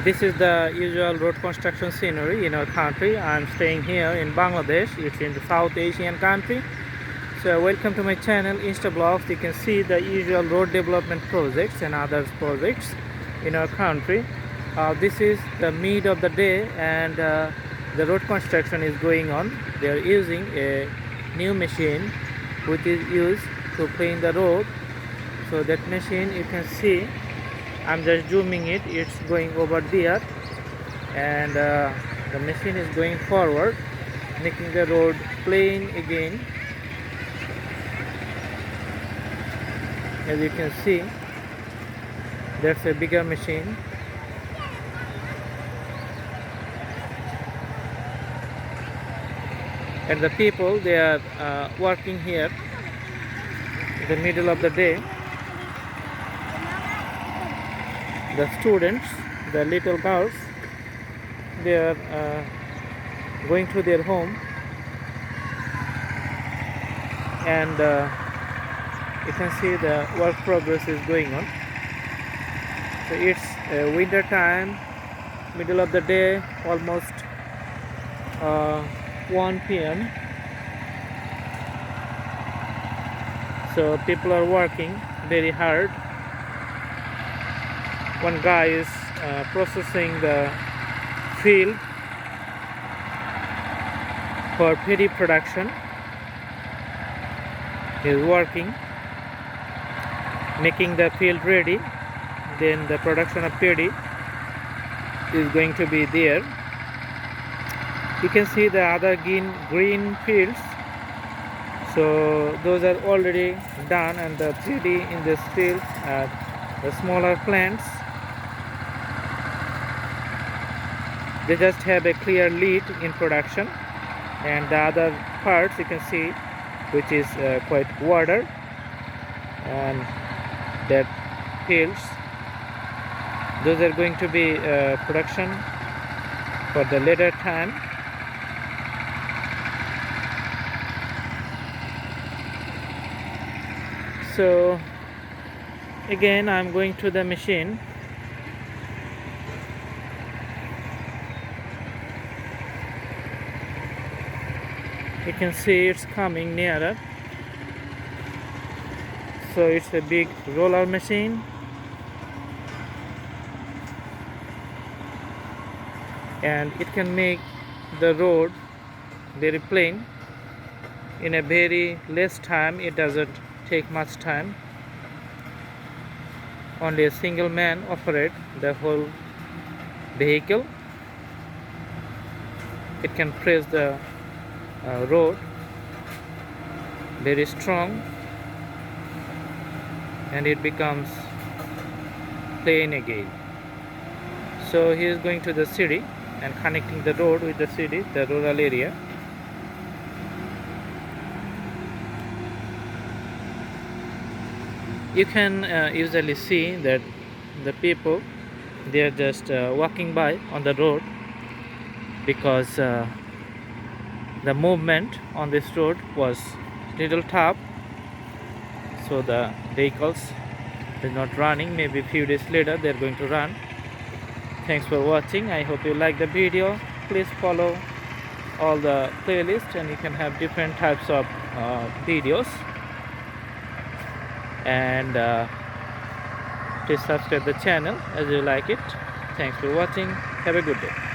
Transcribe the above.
This is the usual road construction scenery in our country. I'm staying here in Bangladesh. It's in the South Asian country. So welcome to my channel Insta Blogs. You can see the usual road development projects and other projects in our country. This is the mid of the day, and the road construction is going on. They are using a new machine which is used to clean the road. So that machine, you can see, I'm just zooming it. It's going over there, and the machine is going forward, making the road plain again. As you can see, that's a bigger machine. And the people, they are working here in the middle of the day. The students, the little girls, they are going to their home, and you can see the work progress is going on. So it's winter time, middle of the day, almost 1 p.m. So people are working very hard. One guy is processing the field for paddy production. He is working, making the field ready. Then the production of paddy is going to be there. You can see the other green fields. So those are already done, and the paddy in this field are the smaller plants. They just have a clear lead in production, and the other parts you can see, which is quite water, and that fields, those are going to be production for the later time. So again, I'm going to the machine. You can see it's coming nearer. So it's a big roller machine, and it can make the road very plain in a very less time. It doesn't take much time. Only a single man operates the whole vehicle. It can press the road very strong, and it becomes plain again. So he is going to the city and connecting the road with the city, the rural area. You can usually see that the people, they are just walking by on the road, because the movement on this road was little tough, so the vehicles are not running. Maybe a few days later they're going to run. Thanks for watching. I hope you like the video. Please follow all the playlists, and you can have different types of videos, and please subscribe the channel as you like it. Thanks for watching. Have a good day.